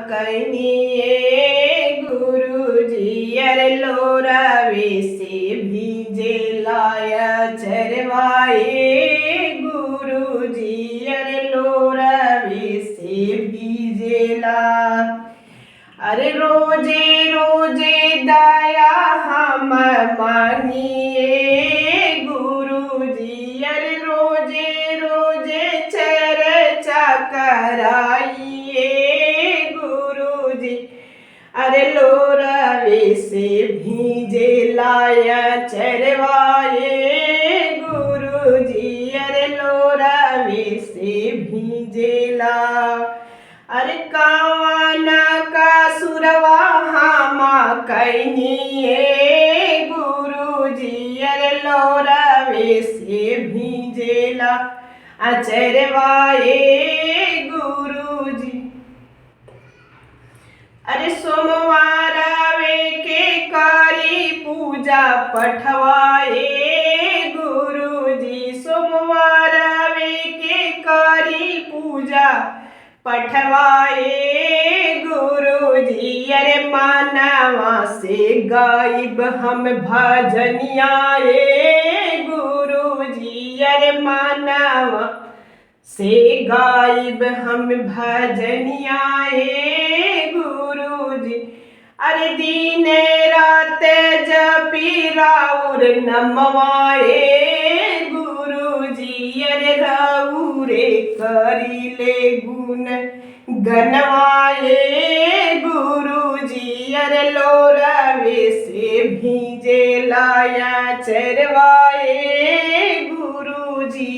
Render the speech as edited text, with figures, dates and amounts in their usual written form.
कैनिए गुरुजी अरे लोरावे से भीजे लाया चरवाए गुरुजी अरे लोरावे से भीजेला अरे रोजे रोजे दया हम मांगिए गुरुजी अरे रोजे रोजे चर्चा कराइए गुरुजी अरे लोरावे से भीजे लाया चरवाए गुरुजी अरे लोरावे से भीजेला अरे कावाना का सुरवा हामा कैनिए गुरुजी अरे लोरावे से भीजेला चरवाए गुरुजी अरे सोमवारवे के करी पूजा पठवाए गुरुजी सोमवारवे के करी पूजा पठवाए गुरुजी अरे मानवा से गायब हम भजनियाए गुरुजी अरे मानवा से गायब हम भजनियाए गुरुजी अरे दिन रात जपी राउर नमवाए गुरुजी अरे राउरे करिले गुण गनवाए गुरुजी अरे लोरावे से भीजे लाया चरवाए गुरुजी।